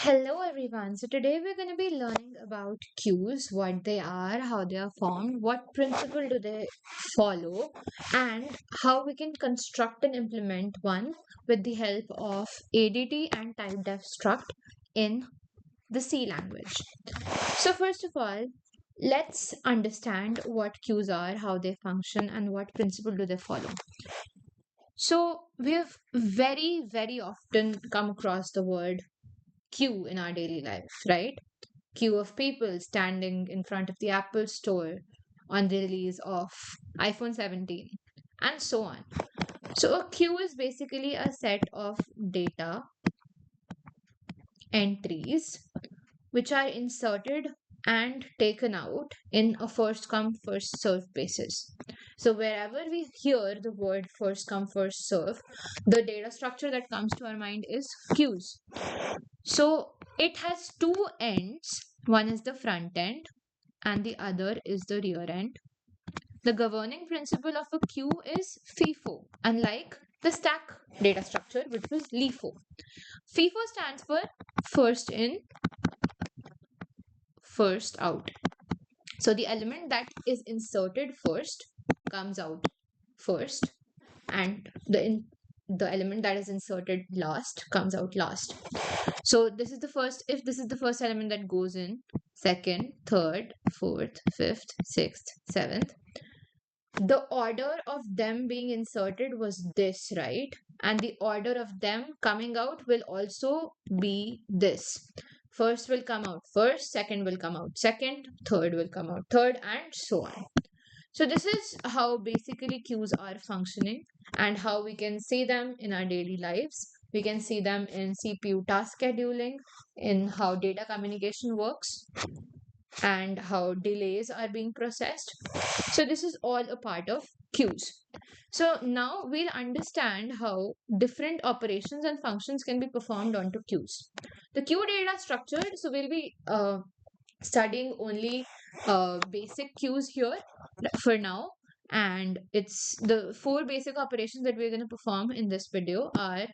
Hello everyone. So today we're going to be learning about queues, what they are, how they are formed, what principle do they follow, and how we can construct and implement one with the help of ADT and typedef struct in the C language. So first of all, let's understand what queues are, how they function, and what principle do they follow. So we have very often come across the word queue in our daily life, right? Queue of people standing in front of the Apple store on the release of iPhone 17, and so on. So, a queue is basically a set of data entries which are inserted and taken out in a first come, first serve basis. So, wherever we hear the word first come, first serve, the data structure that comes to our mind is queues. So it has two ends. One is the front end and the other is the rear end. The governing principle of a queue is FIFO, unlike the stack data structure, which was LIFO. FIFO stands for first in, first out. So the element that is inserted first comes out first, and the element that is inserted last comes out last. So this is the first, if this is the first element that goes in, second, third, fourth, fifth, sixth, seventh, the order of them being inserted was this, right? And the order of them coming out will also be this. First will come out first, second will come out second, third will come out third, and so on. So this is how basically queues are functioning and how we can see them in our daily lives. We can see them in CPU task scheduling, in how data communication works, and how delays are being processed. So this is all a part of queues. So now we'll understand how different operations and functions can be performed onto queues. The queue data structure, so we'll be studying only basic queues here for now, and it's the four basic operations that we're going to perform in this video are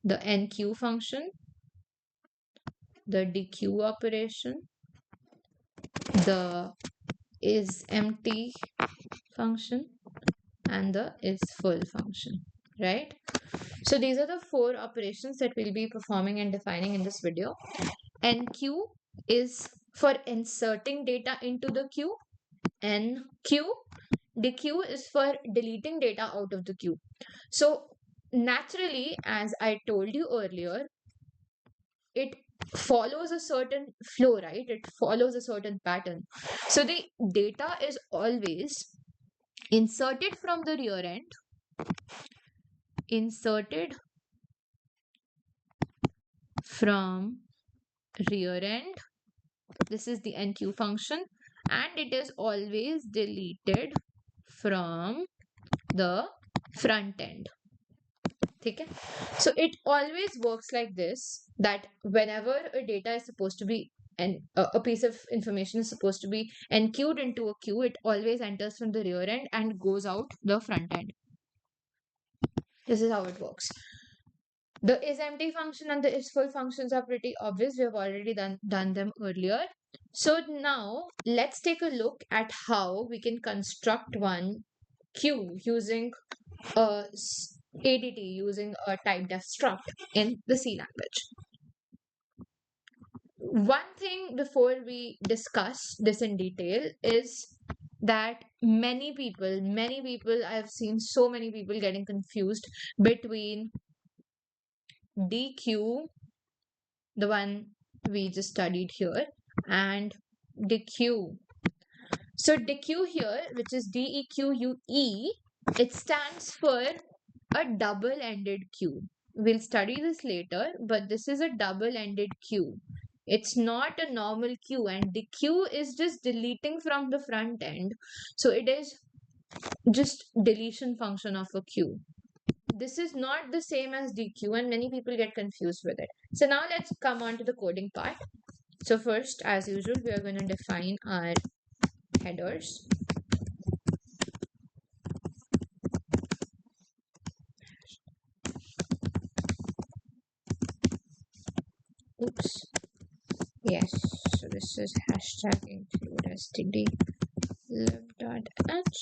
the Enqueue function, the Dequeue operation, the isEmpty function, and the isFull function, right? So these are the four operations that we'll be performing and defining in this video. Enqueue is for inserting data into the queue. Enqueue, Dequeue is for deleting data out of the queue. So naturally, as I told you earlier, it follows a certain flow, right? It follows a certain pattern. So the data is always inserted from the rear end, inserted from rear end. This is the Enqueue function, and it is always deleted from the front end. Okay, so it always works like this, that whenever a data is supposed to be and a piece of information is supposed to be enqueued into a queue, it always enters from the rear end and goes out the front end. This is how it works. The isEmpty function and the isFull functions are pretty obvious. We have already done them earlier. So now let's take a look at how we can construct one queue using a ADT, using a typedef struct in the C language. One thing before we discuss this in detail is that many people, I've seen so many people getting confused between Dequeue, the one we just studied here, and Dequeue. So Dequeue here, which is DEQUE, it stands for a double-ended queue. We'll study this later, but this is a double-ended queue. It's not a normal queue, and Dequeue is just deleting from the front end. So it is just deletion function of a queue. This is not the same as Dequeue, and many people get confused with it. So now let's come on to the coding part. So first, as usual, we are going to define our headers. Oops. Yes. So this is hashtag include std lib.h.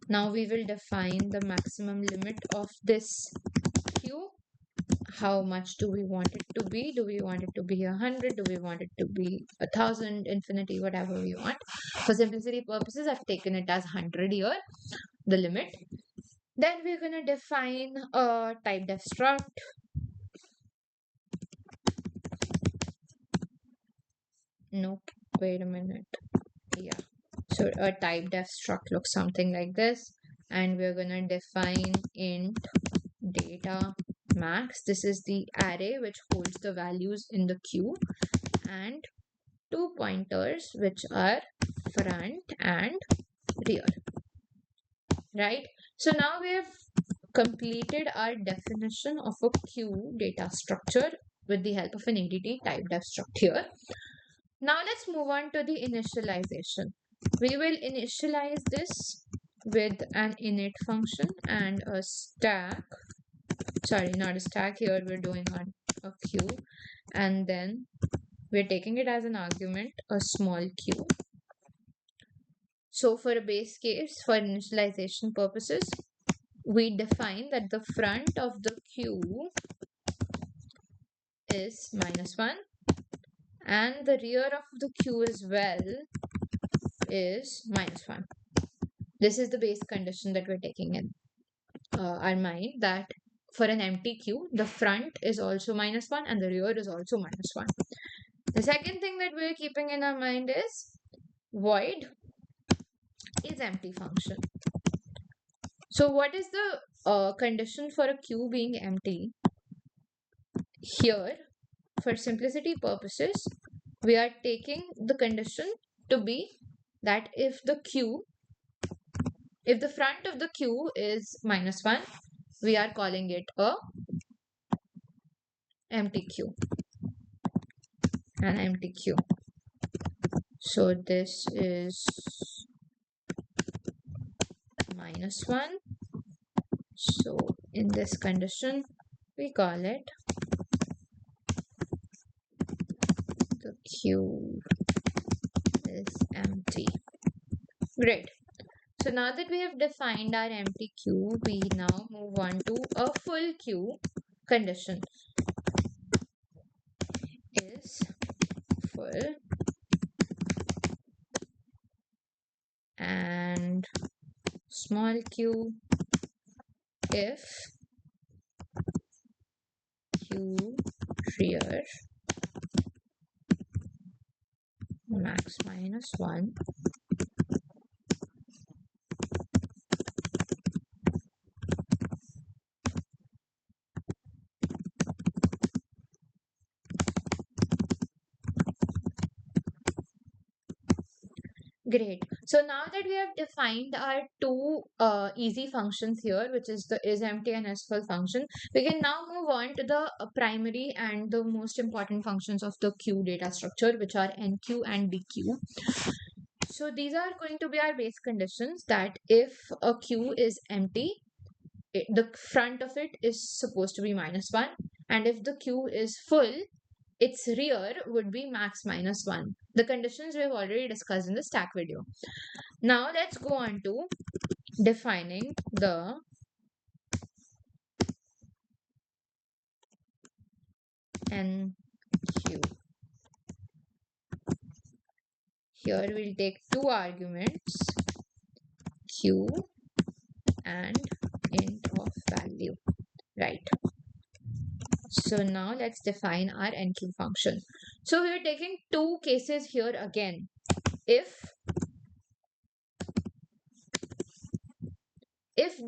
Now we will define the maximum limit of this queue. How much do we want it to be? Do we want it to be 100? Do we want it to be 1,000, infinity, whatever we want? For simplicity purposes, I've taken it as 100 here, the limit. Then we're going to define a typedef struct. Nope, wait a minute. Yeah. So a typedef struct looks something like this. And we're going to define int data max. This is the array which holds the values in the queue, and 2 pointers which are front and rear. Right? So now we have completed our definition of a queue data structure with the help of an ADT typedef struct here. Now let's move on to the initialization. We will initialize this with an init function and a stack. Sorry, not a stack here. We're doing on a queue, and then we're taking it as an argument, a small queue. So for a base case, for initialization purposes, we define that the front of the queue is -1 and the rear of the queue as well is -1. This is the base condition that we're taking in our mind, that for an empty queue, the front is also -1 and the rear is also -1. The second thing that we're keeping in our mind is void isEmpty function. So what is the condition for a queue being empty? Here, for simplicity purposes, we are taking the condition to be that if the front of the queue is -1, we are calling it a empty queue, an empty queue. So this is -1. So in this condition, we call it the queue is empty. Great. So now that we have defined our empty queue, we now move on to a full queue condition. Is full and small q if queue rear max -1 Great. So now that we have defined our two easy functions here, which is the isEmpty and isFull function, we can now move on to the primary and the most important functions of the queue data structure, which are Enqueue and Dequeue. So these are going to be our base conditions, that if a queue is empty, the front of it is supposed to be -1, and if the queue is full, its rear would be max -1. The conditions we've already discussed in the stack video. Now let's go on to defining the Enqueue. Here we'll take two arguments, q and int of value, right? So now let's define our Enqueue function. So we're taking two cases here again. If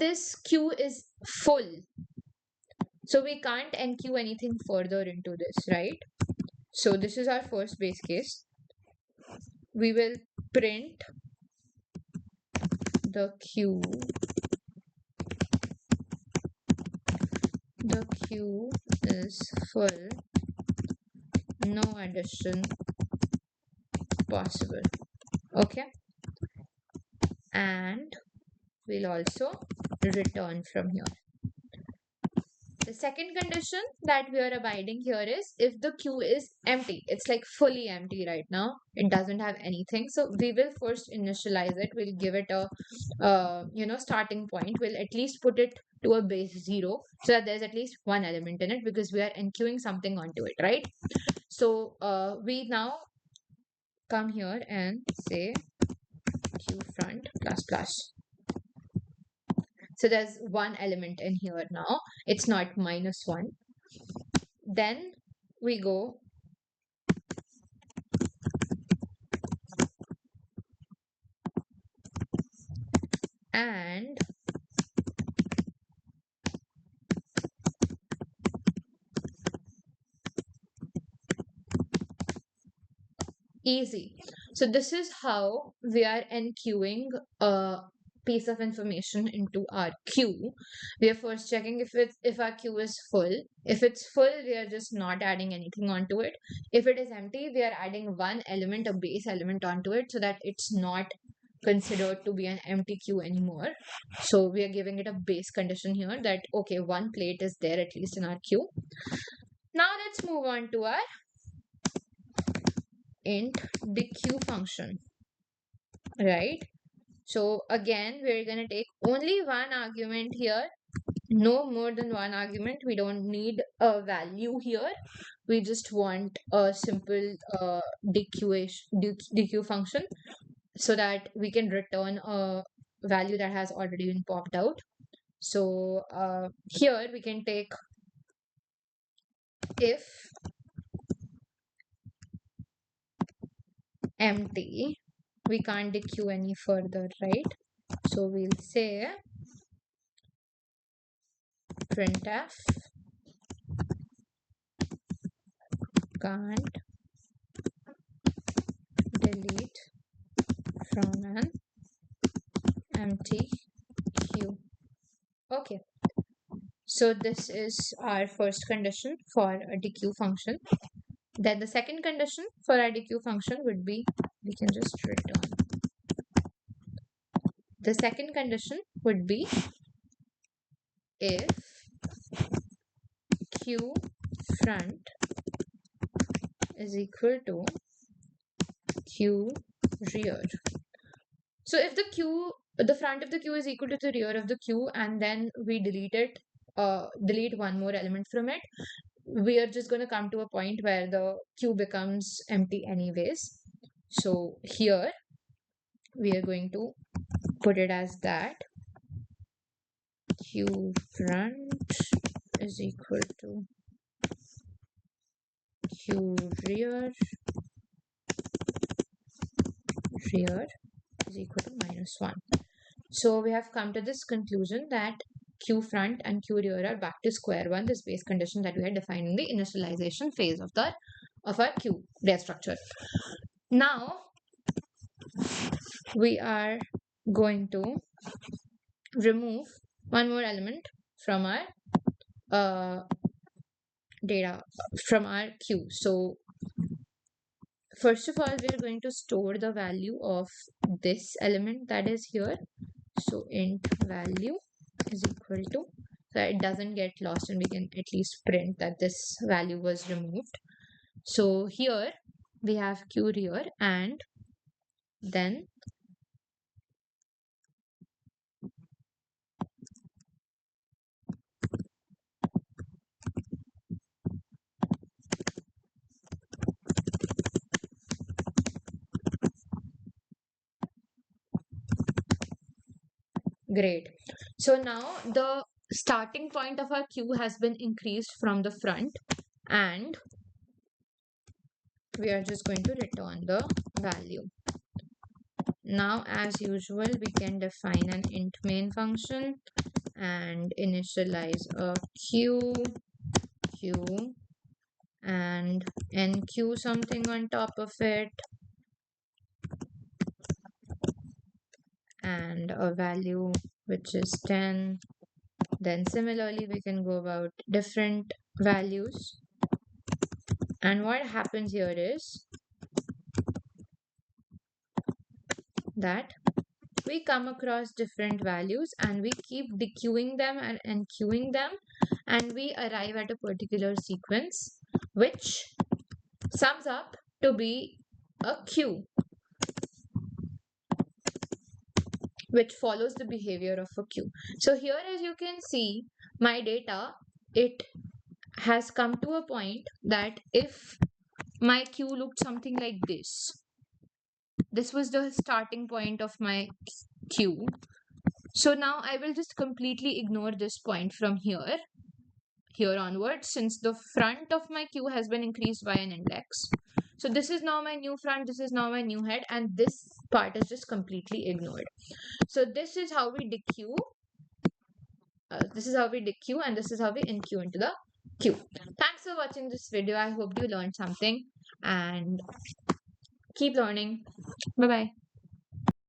this queue is full, so we can't Enqueue anything further into this, right? So this is our first base case. We will print the queue is full, no addition possible. Okay, and we'll also return from here. The the second condition that we are abiding here is if the queue is empty. It's like fully empty right now. It doesn't have anything. So we will first initialize it. We'll give it a starting point. We'll at least put it to a base 0 so that there's at least one element in it because we are enqueuing something onto it, right? So we now come here and say queue front plus plus. So there's one element in here now. It's not -1. Then we go and easy. So this is how we are enqueuing a piece of information into our queue. We are first checking if our queue is full. If it's full, we are just not adding anything onto it. If it is empty, we are adding one element, a base element onto it so that it's not considered to be an empty queue anymore. So we are giving it a base condition here that okay, one plate is there at least in our queue. Now let's move on to our int Dequeue function, right? So again, we're going to take only one argument here, no more than one argument. We don't need a value here. We just want a simple dequeue function so that we can return a value that has already been popped out. So here we can take if empty. We can't dequeue any further, right? So we'll say printf can't delete from an empty queue. Okay, so this is our first condition for a dequeue function. Then the second condition for our dequeue function would be, we can just return. The second condition would be if queue front is equal to queue rear. So if the front of the queue is equal to the rear of the queue and then we delete one more element from it, we are just going to come to a point where the queue becomes empty anyways. So here we are going to put it as that queue front is equal to queue rear is equal to -1. So we have come to this conclusion that queue front and queue rear are back to square one, this base condition that we had defined in the initialization phase of our queue data structure. Now we are going to remove one more element from our queue. So first of all, we're going to store the value of this element that is here. So int value is equal to, so it doesn't get lost and we can at least print that this value was removed. So here we have queue rear and then great. So now the starting point of our queue has been increased from the front and we are just going to return the value. Now as usual we can define an int main function and initialize a queue and enqueue something on top of it and a value which is 10. Then similarly we can go about different values, and what happens here is that we come across different values and we keep dequeuing them and enqueuing them, and we arrive at a particular sequence which sums up to be a queue which follows the behavior of a queue. So here, as you can see, my data, it has come to a point that if my queue looked something like this was the starting point of my queue. So now I will just completely ignore this point from here onwards, since the front of my queue has been increased by an index. So this is now my new front, this is now my new head, and this part is just completely ignored. So this is how we dequeue. This is how we dequeue, and this is how we enqueue into the queue. Thanks for watching this video. I hope you learned something, and keep learning. Bye bye.